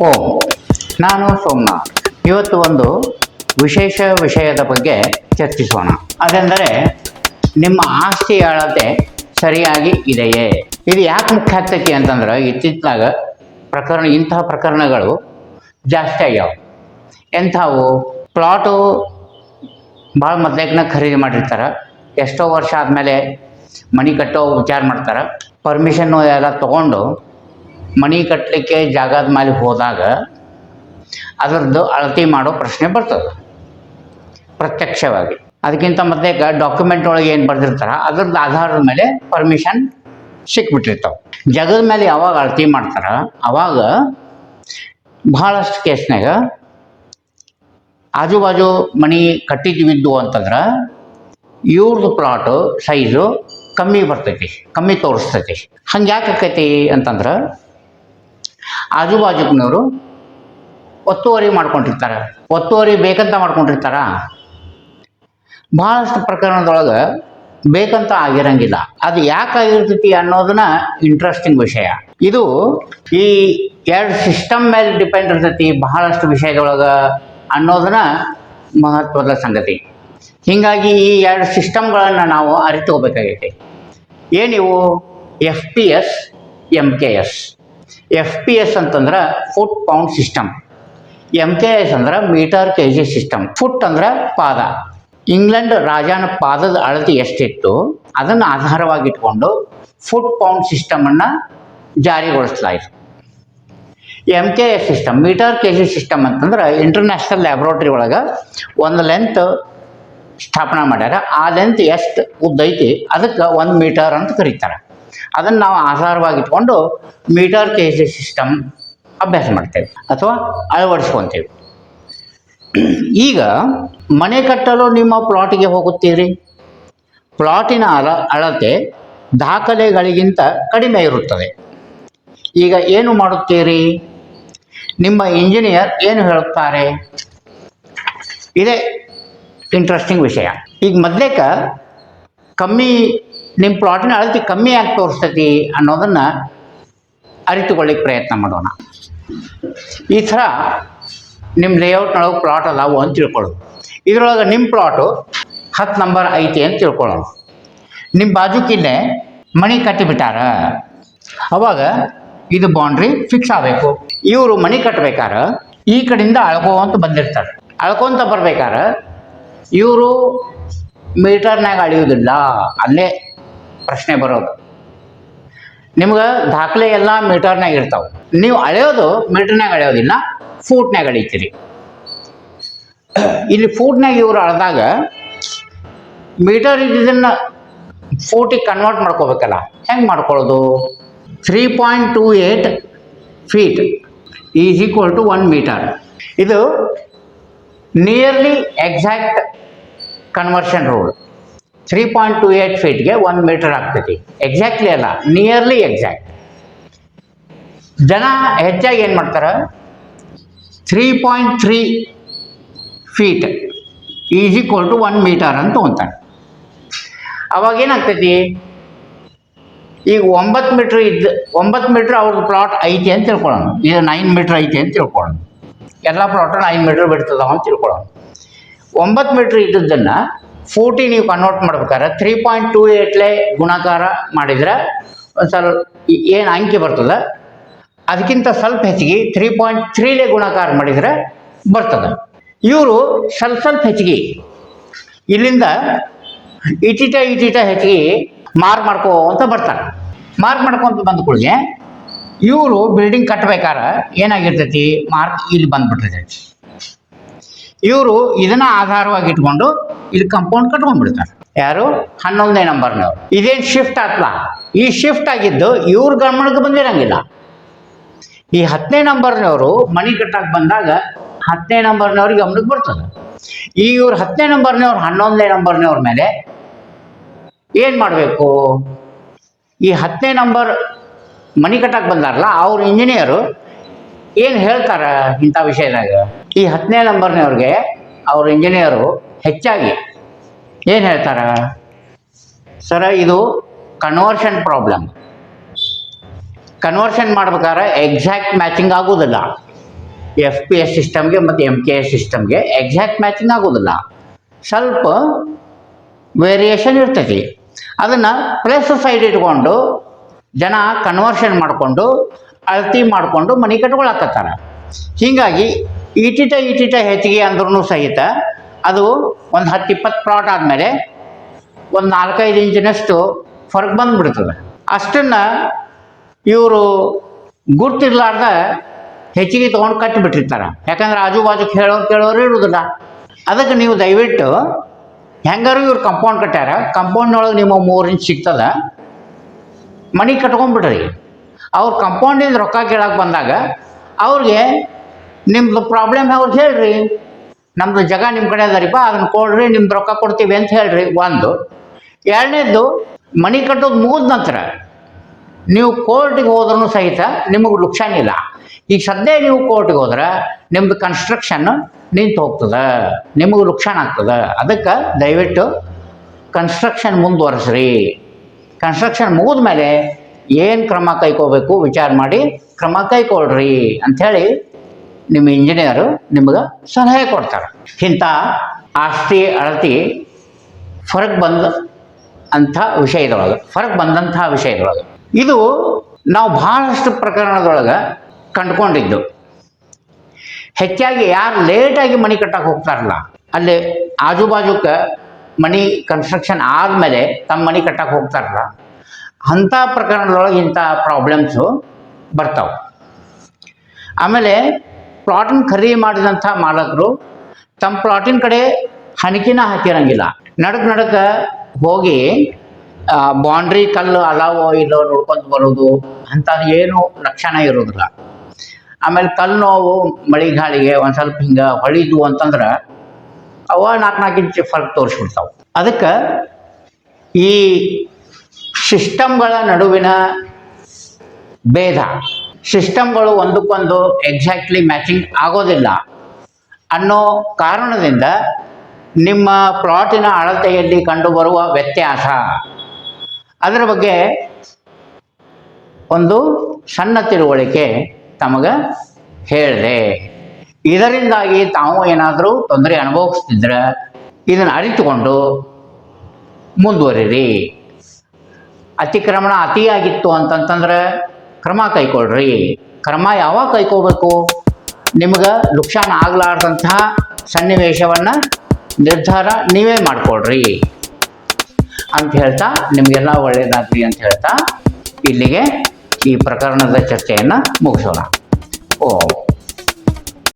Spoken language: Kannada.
ಓಂ, ನಾನು ಸೋಮನಾಥ್. ಇವತ್ತು ಒಂದು ವಿಶೇಷ ವಿಷಯದ ಬಗ್ಗೆ ಚರ್ಚಿಸೋಣ. ಅದೆಂದರೆ ನಿಮ್ಮ ಆಸ್ತಿ ಅಳತೆ ಸರಿಯಾಗಿ ಇದೆಯೇ. ಇದು ಯಾಕೆ ಮುಖ್ಯ ಆಗ್ತೈತಿ ಅಂತಂದ್ರೆ ಇತ್ತಿತ್ತಲಾಗ ಇಂತಹ ಪ್ರಕರಣಗಳು ಜಾಸ್ತಿ ಆಗ್ಯಾವ. ಎಂಥವು? ಪ್ಲಾಟು ಭಾಳ ಮೊದಲೇಕನ ಖರೀದಿ ಮಾಡಿರ್ತಾರೆ, ಎಷ್ಟೋ ವರ್ಷ ಆದಮೇಲೆ ಮನೆ ಕಟ್ಟೋ ವಿಚಾರ ಮಾಡ್ತಾರೆ. ಪರ್ಮಿಷನ್ನು ಎಲ್ಲ ತೊಗೊಂಡು ಮನೆ ಕಟ್ಟಲಿಕ್ಕೆ ಜಾಗದ ಮೇಲೆ ಹೋದಾಗ ಅದರದ್ದು ಅಳತೆ ಮಾಡೋ ಪ್ರಶ್ನೆ ಬರ್ತದೆ ಪ್ರತ್ಯಕ್ಷವಾಗಿ. ಅದಕ್ಕಿಂತ ಮೊದಲೇಕ ಡಾಕ್ಯುಮೆಂಟ್ ಒಳಗೆ ಏನು ಬರೆದಿರ್ತಾರೆ ಅದ್ರದ್ದು ಆಧಾರದ ಮೇಲೆ ಪರ್ಮಿಷನ್ ಸಿಕ್ಬಿಟ್ಟಿರ್ತಾವೆ. ಜಾಗದ ಮೇಲೆ ಯಾವಾಗ ಅಳತೆ ಮಾಡ್ತಾರೆ ಅವಾಗ ಭಾಳಷ್ಟು ಕೇಸ್ನಾಗ ಆಜು ಬಾಜು ಮನೆ ಕಟ್ಟಿದ್ವಿದ್ದು ಅಂತಂದ್ರೆ ಇವ್ರದ್ದು ಪ್ಲಾಟು ಸೈಜು ಕಮ್ಮಿ ಬರ್ತೈತಿ, ಕಮ್ಮಿ ತೋರಿಸ್ತೈತಿ. ಹಂಗೆ ಯಾಕೆ ಆಕೈತಿ ಅಂತಂದ್ರೆ ಆಜು ಬಾಜುನವರು ಒತ್ತುವರಿ ಮಾಡ್ಕೊಂಡಿರ್ತಾರೆ. ಒತ್ತುವರಿ ಬೇಕಂತ ಮಾಡ್ಕೊಂಡಿರ್ತಾರ. ಭಾಳಷ್ಟು ಪ್ರಕರಣದೊಳಗೆ ಬೇಕಂತ ಆಗಿರಂಗಿಲ್ಲ. ಅದು ಯಾಕೆ ಆಗಿರ್ತೈತಿ ಅನ್ನೋದನ್ನ ಇಂಟ್ರೆಸ್ಟಿಂಗ್ ವಿಷಯ. ಇದು ಈ ಎರಡು ಸಿಸ್ಟಮ್ ಮೇಲೆ ಡಿಪೆಂಡ್ ಇರ್ತೈತಿ ಬಹಳಷ್ಟು ವಿಷಯದೊಳಗೆ ಅನ್ನೋದನ್ನ ಮಹತ್ವದ ಸಂಗತಿ. ಹೀಗಾಗಿ ಈ ಎರಡು ಸಿಸ್ಟಮ್ಗಳನ್ನು ನಾವು ಅರಿತುಕೋಬೇಕಾಗೈತಿ. ಏನಿವು? FPS, MKS. FPS ಅಂತಂದ್ರೆ ಫುಟ್ ಪೌಂಡ್ ಸಿಸ್ಟಮ್, MKS ಅಂದ್ರೆ ಮೀಟರ್ KG ಸಿಸ್ಟಮ್. ಫುಟ್ ಅಂದ್ರೆ ಪಾದ. ಇಂಗ್ಲೆಂಡ್ ರಾಜನ ಪಾದದ ಅಳತೆ ಎಷ್ಟಿತ್ತು ಅದನ್ನು ಆಧಾರವಾಗಿಟ್ಕೊಂಡು ಫುಟ್ ಪೌಂಡ್ ಸಿಸ್ಟಮನ್ನು ಜಾರಿಗೊಳಿಸಲಾಯಿತು. MKS system, metre KG system ಅಂತಂದ್ರೆ ಇಂಟರ್ನ್ಯಾಷನಲ್ ಲ್ಯಾಬ್ರೋಟರಿ ಒಳಗೆ ಒಂದು ಲೆಂತ್ ಸ್ಥಾಪನೆ ಮಾಡ್ಯಾರ. ಆ ಲೆಂತ್ ಎಷ್ಟು ಉದ್ದೈತಿ ಅದಕ್ಕೆ 1 ಮೀಟರ್ ಅಂತ ಕರೀತಾರೆ. ಅದನ್ನು ನಾವು ಆಧಾರವಾಗಿಟ್ಕೊಂಡು ಮೀಟರ್ KG ಸಿಸ್ಟಮ್ ಅಭ್ಯಾಸ ಮಾಡ್ತೇವೆ ಅಥವಾ ಅಳವಡಿಸ್ಕೊತೇವೆ. ಈಗ ಮನೆ ಕಟ್ಟಲು ನಿಮ್ಮ ಪ್ಲಾಟಿಗೆ ಹೋಗುತ್ತೀರಿ. ಪ್ಲಾಟಿನ ಅಳತೆ ದಾಖಲೆಗಳಿಗಿಂತ ಕಡಿಮೆ ಇರುತ್ತದೆ. ಈಗ ಏನು ಮಾಡುತ್ತೀರಿ? ನಿಮ್ಮ ಇಂಜಿನಿಯರ್ ಏನು ಹೇಳುತ್ತಾರೆ? ಇದೇ ಇಂಟ್ರೆಸ್ಟಿಂಗ್ ವಿಷಯ. ಈಗ ಮೊದಲೇಕ ನಿಮ್ಮ ಪ್ಲಾಟಿನ ಅಳತೆ ಕಮ್ಮಿ ಆಗಿ ತೋರಿಸ್ತೈತಿ ಅನ್ನೋದನ್ನು ಅರಿತುಕೊಳ್ಳಿಕ್ಕೆ ಪ್ರಯತ್ನ ಮಾಡೋಣ. ಈ ಥರ ನಿಮ್ಮ ಲೇಔಟ್ನೊಳಗೆ ಪ್ಲಾಟ್ ಅದಾವು ಅಂತ ತಿಳ್ಕೊಳ್ಳೋದು. ಇದರೊಳಗೆ ನಿಮ್ಮ ಪ್ಲಾಟು 10 ನಂಬರ್ ಐತಿ ಅಂತ ತಿಳ್ಕೊಳ್ಳೋದು. ನಿಮ್ಮ ಬಾಜುಕಿಲ್ಲೇ ಮನೆ ಕಟ್ಟಿಬಿಟ್ಟಾರ. ಅವಾಗ ಇದು ಬೌಂಡ್ರಿ ಫಿಕ್ಸ್ ಆಗಬೇಕು. ಇವರು ಮನೆ ಕಟ್ಟಬೇಕಾರ ಈ ಕಡೆಯಿಂದ ಅಳ್ಕೋಂತ ಬಂದಿರ್ತಾರೆ. ಅಳ್ಕೊಂತ ಬರ್ಬೇಕಾರ ಇವರು ಮೀಟರ್ನಾಗ ಅಳಿಯೋದಿಲ್ಲ. ಅಲ್ಲೇ ಪ್ರಶ್ನೆ ಬರೋದು. ನಿಮ್ಗೆ ದಾಖಲೆ ಎಲ್ಲ ಮೀಟರ್ನಾಗ ಇರ್ತಾವೆ. ನೀವು ಅಳೆಯೋದು ಮೀಟರ್ನಾಗ ಅಳೆಯೋದಿಲ್ಲ, ಫೂಟ್ನಾಗ ಅಳಿತೀರಿ. ಇಲ್ಲಿ ಫೂಟ್ನಾಗ ಇವರು ಅಳೆದಾಗ ಮೀಟರ್ ಇದನ್ನು ಫೂಟಿಗೆ ಕನ್ವರ್ಟ್ ಮಾಡ್ಕೋಬೇಕಲ್ಲ. ಹೆಂಗೆ ಮಾಡ್ಕೊಳ್ಳೋದು? 3.28 feet is equal to 1 metre. ಇದು ನಿಯರ್ಲಿ ಎಕ್ಸಾಕ್ಟ್ ಕನ್ವರ್ಷನ್ ರೂಲ್. 3.28 feetಗೆ 1 ಮೀಟರ್ ಆಗ್ತೈತಿ. ಎಕ್ಸಾಕ್ಟ್ಲಿ ಅಲ್ಲ, ನಿಯರ್ಲಿ ಎಕ್ಸಾಕ್ಟ್. ಜನ ಹೆಚ್ಚಾಗಿ ಏನು ಮಾಡ್ತಾರೆ? 3.3 feet is equal to 1 metre ಅಂತ ತೊಗೊಂತಾರೆ. ಅವಾಗ ಏನಾಗ್ತೈತಿ? ಈಗ 9 ಮೀಟ್ರ್ ಅವ್ರದ್ದು ಪ್ಲಾಟ್ ಐತಿ ಅಂತ ತಿಳ್ಕೊಳ್ಳೋಣ. ಇದು 9 ಮೀಟ್ರ್ ಐತಿ ಅಂತ ತಿಳ್ಕೊಳ್ಳೋಣ. ಎಲ್ಲ ಪ್ಲಾಟು 9 ಮೀಟ್ರ್ ಬಿಡ್ತದಾವ ಅಂತ ತಿಳ್ಕೊಳ್ಳೋಣ. 9 ಮೀಟ್ರ್ ಇದ್ದದ್ದನ್ನು ಫೂಟಿಗೆ ನೀವು ಕನ್ವರ್ಟ್ ಮಾಡ್ಬೇಕಾದ್ರೆ 3.28ಲೇ ಗುಣಾಕಾರ ಮಾಡಿದ್ರೆ ಒಂದು ಸ್ವಲ್ಪ ಏನು ಅಂಕಿ ಬರ್ತದೆ ಅದಕ್ಕಿಂತ ಸ್ವಲ್ಪ ಹೆಚ್ಚಿಗೆ 3.3ಲೇ ಗುಣಾಕಾರ ಮಾಡಿದರೆ ಬರ್ತದೆ. ಇವರು ಸ್ವಲ್ಪ ಹೆಚ್ಚಿಗೆ ಇಲ್ಲಿಂದ ಇಟಿಟ ಹೆಚ್ಚಿಗೆ ಮಾಡ್ಕೊಂತ ಬರ್ತಾರೆ. ಮಾಡ್ಕೊಂತ ಬಂದ ಕೂಡಲೇ ಇವರು ಬಿಲ್ಡಿಂಗ್ ಕಟ್ಟಬೇಕಾದ್ರೆ ಏನಾಗಿರ್ತೈತಿ? ಮಾರ್ಕ್ ಇಲ್ಲಿ ಬಂದ್ಬಿಟ್ಟಿರ್ತೈತಿ. ಇವರು ಇದನ್ನ ಆಧಾರವಾಗಿ ಇಟ್ಕೊಂಡು ಇಲ್ಲಿ ಕಂಪೌಂಡ್ ಕಟ್ಕೊಂಡ್ಬಿಡ್ತಾರೆ. ಯಾರು? 11ನೇ ನಂಬರ್ನವ್ರು. ಇದೇನು ಶಿಫ್ಟ್ ಆತ್ಲ? ಈ ಶಿಫ್ಟ್ ಆಗಿದ್ದು ಇವ್ರ ಗಮನಕ್ಕೆ ಬಂದಿರಂಗಿಲ್ಲ. ಈ 10ನೇ ನಂಬರ್ನವರು ಮನೆ ಕಟ್ಟಕ್ಕೆ ಬಂದಾಗ 10ನೇ ನಂಬರ್ನವ್ರಿಗೆ ಗಮನಕ್ಕೆ ಬರ್ತದೆ. ಈ ಇವ್ರು 10ನೇ ನಂಬರ್ನವ್ರು 11ನೇ ನಂಬರ್ನವ್ರ ಮೇಲೆ ಏನು ಮಾಡಬೇಕು? ಈ 10ನೇ ನಂಬರ್ ಮನೆ ಕಟ್ಟಕ್ಕೆ ಬಂದಾರಲ್ಲ ಅವ್ರ ಇಂಜಿನಿಯರು ಏನು ಹೇಳ್ತಾರೆ ಇಂಥ ವಿಷಯದಾಗ? ಈ 10ನೇ ನಂಬರ್ನವ್ರಿಗೆ ಅವ್ರ ಇಂಜಿನಿಯರು ಹೆಚ್ಚಾಗಿ ಏನು ಹೇಳ್ತಾರೆ? ಸರ, ಇದು ಕನ್ವರ್ಷನ್ ಪ್ರಾಬ್ಲಮ್. ಕನ್ವರ್ಷನ್ ಮಾಡ್ಬೇಕಾದ್ರೆ ಎಕ್ಸಾಕ್ಟ್ ಮ್ಯಾಚಿಂಗ್ ಆಗೋದಿಲ್ಲ. FPS ಸಿಸ್ಟಮ್ಗೆ ಮತ್ತು MKS ಸಿಸ್ಟಮ್ಗೆ ಎಕ್ಸಾಕ್ಟ್ ಮ್ಯಾಚಿಂಗ್ ಆಗೋದಿಲ್ಲ, ಸ್ವಲ್ಪ ವೇರಿಯೇಷನ್ ಇರ್ತೈತಿ. ಅದನ್ನು ಪ್ಲಸ್ ಸೈಡ್ ಇಟ್ಕೊಂಡು ಜನ ಕನ್ವರ್ಷನ್ ಮಾಡಿಕೊಂಡು ಅಳತಿ ಮಾಡಿಕೊಂಡು ಮನೆ ಕಟ್ಕೊಳಕತ್ತಾರ. ಹೀಗಾಗಿ ಈಟಿಟ ಹೆಚ್ಚಿಗೆ ಅಂದ್ರೂ ಸಹಿತ ಅದು ಒಂದು 10-20 ಪ್ಲಾಟ್ ಆದಮೇಲೆ ಒಂದು 4-5 ಇಂಚಿನಷ್ಟು ಫರ್ಕ್ ಬಂದುಬಿಡ್ತದೆ. ಅಷ್ಟನ್ನು ಇವರು ಗುರ್ತಿರ್ಲಾರ್ದ ಹೆಚ್ಚಿಗೆ ತೊಗೊಂಡು ಕಟ್ಟಿಬಿಟ್ಟಿರ್ತಾರೆ. ಯಾಕಂದ್ರೆ ಆಜು ಬಾಜು ಕೇಳೋರು ಇರೋದಿಲ್ಲ. ಅದಕ್ಕೆ ನೀವು ದಯವಿಟ್ಟು ಹೆಂಗಾರು ಇವ್ರು ಕಂಪೌಂಡ್ ಕಟ್ಟ್ಯಾರ, ಕಂಪೌಂಡ್ನೊಳಗೆ ನಿಮ್ಮ 3 ಇಂಚ್ ಸಿಗ್ತದೆ, ಮನೆ ಕಟ್ಕೊಂಡ್ಬಿಡ್ರಿ. ಅವ್ರು ಕಂಪೌಂಡಿಂದ ರೊಕ್ಕ ಕೇಳಕ್ಕೆ ಬಂದಾಗ ಅವ್ರಿಗೆ ನಿಮ್ಮದು ಪ್ರಾಬ್ಲಮ್ ಅವ್ರಿಗೆ ಹೇಳ್ರಿ, ನಮ್ಮದು ಜಾಗ ನಿಮ್ಮ ಕಡೆ ಅದರಿಪ್ಪ, ಅದನ್ನು ಕೊಡ್ರಿ, ನಿಮ್ದು ರೊಕ್ಕ ಕೊಡ್ತೀವಿ ಅಂತ ಹೇಳ್ರಿ. ಒಂದು. ಎರಡನೇದು, ಮನೆ ಕಟ್ಟೋದು ಮುಗಿದ ನಂತರ ನೀವು ಕೋರ್ಟಿಗೆ ಹೋದ್ರೂ ಸಹಿತ ನಿಮಗೆ ನುಕ್ಸಾನಿಲ್ಲ. ಈಗ ಸದ್ಯ ನೀವು ಕೋರ್ಟಿಗೆ ಹೋದ್ರೆ ನಿಮ್ಮದು ಕನ್ಸ್ಟ್ರಕ್ಷನ್ ನಿಂತು ಹೋಗ್ತದೆ, ನಿಮಗೆ ನುಕ್ಸಾನ ಆಗ್ತದೆ. ಅದಕ್ಕೆ ದಯವಿಟ್ಟು ಕನ್ಸ್ಟ್ರಕ್ಷನ್ ಮುಂದುವರಿಸ್ರಿ. ಕನ್ಸ್ಟ್ರಕ್ಷನ್ ಮುಗಿದ ಮೇಲೆ ಏನು ಕ್ರಮ ಕೈಕೋಬೇಕು ವಿಚಾರ ಮಾಡಿ ಕ್ರಮ ಕೈಕೊಳ್ರಿ ಅಂಥೇಳಿ ನಿಮ್ಮ ಇಂಜಿನಿಯರು ನಿಮಗೆ ಸಲಹೆ ಕೊಡ್ತಾರೆ. ಇಂಥ ಆಸ್ತಿ ಅಳತಿ ಫರಕ್ ಬಂದಂಥ ವಿಷಯದೊಳಗೆ ಇದು ನಾವು ಭಾಳಷ್ಟು ಪ್ರಕರಣದೊಳಗೆ ಕಂಡುಕೊಂಡಿದ್ದು. ಹೆಚ್ಚಾಗಿ ಯಾರು ಲೇಟಾಗಿ ಮನೆ ಕಟ್ಟಕ್ಕೆ ಹೋಗ್ತಾರಲ್ಲ, ಅಲ್ಲಿ ಆಜು ಬಾಜುಕ್ಕೆ ಮನೆ ಕನ್ಸ್ಟ್ರಕ್ಷನ್ ಆದಮೇಲೆ ತಮ್ಮ ಮನೆ ಕಟ್ಟಕ್ಕೆ ಹೋಗ್ತಾರಲ್ಲ, ಅಂಥ ಪ್ರಕರಣದೊಳಗೆ ಇಂಥ ಪ್ರಾಬ್ಲಮ್ಸು ಬರ್ತಾವೆ. ಆಮೇಲೆ ಪ್ಲಾಟನ್ನು ಖರೀದಿ ಮಾಡಿದಂಥ ಮಾಲಕರು ತಮ್ಮ ಪ್ಲಾಟಿನ ಕಡೆ ಹಣಿಕಿನ ಹಾಕಿರಂಗಿಲ್ಲ. ನಡಕ್ಕೆ ಹೋಗಿ ಬೌಂಡ್ರಿ ಕಲ್ಲು ಅಲಾವೋ ಇಲ್ಲೋ ನೋಡ್ಕೊಂಡು ಬರೋದು ಅಂಥದ್ದು ಏನೂ ಲಕ್ಷಣ ಇರೋದಿಲ್ಲ. ಆಮೇಲೆ ಕಲ್ಲು ನೋವು ಮಳೆ ಗಾಳಿಗೆ ಒಂದು ಸ್ವಲ್ಪ ಹಿಂಗೆ ಹೊಳಿದ್ವು ಅಂತಂದ್ರೆ ಅವ 4 ಇಂಚ್ ಫರ್ಕ್ ತೋರಿಸ್ಬಿಡ್ತಾವೆ. ಅದಕ್ಕೆ ಈ ಸಿಸ್ಟಮ್ಗಳ ನಡುವಿನ ಭೇದ, ಸಿಸ್ಟಮ್ಗಳು ಒಂದಕ್ಕೊಂದು ಎಕ್ಸಾಕ್ಟ್ಲಿ ಮ್ಯಾಚಿಂಗ್ ಆಗೋದಿಲ್ಲ ಅನ್ನೋ ಕಾರಣದಿಂದ ನಿಮ್ಮ ಪ್ಲಾಟಿನ ಅಳತೆಯಲ್ಲಿ ಕಂಡುಬರುವ ವ್ಯತ್ಯಾಸ, ಅದರ ಬಗ್ಗೆ ಒಂದು ಸಣ್ಣ ತಿಳುವಳಿಕೆ ತಮಗೆ ಹೇಳಿದೆ. ಇದರಿಂದಾಗಿ ತಾವು ಏನಾದರೂ ತೊಂದರೆ ಅನುಭವಿಸ್ತಿದ್ರೆ ಇದನ್ನು ಅರಿತುಕೊಂಡು ಮುಂದುವರಿರಿ. ಅತಿಕ್ರಮಣ ಅತಿಯಾಗಿತ್ತು ಅಂತಂತಂದ್ರೆ ಕ್ರಮ ಕೈಗೊಳ್ರಿ. ಕ್ರಮ ಯಾವಾಗ ಕೈಕೋಬೇಕು? ನಿಮ್ಗೆ ನುಕ್ಸಾನ ಆಗಲಾರ್ದಂತಹ ಸನ್ನಿವೇಶವನ್ನು ನಿರ್ಧಾರ ನೀವೇ ಮಾಡಿಕೊಳ್ರಿ ಅಂತ ಹೇಳ್ತಾ ನಿಮಗೆಲ್ಲ ಒಳ್ಳೆಯದಾಗಲಿ ಅಂತ ಹೇಳ್ತಾ ಇಲ್ಲಿಗೆ ಈ ಪ್ರಕರಣದ ಚರ್ಚೆಯನ್ನು ಮುಗಿಸೋಣ. ಓಂ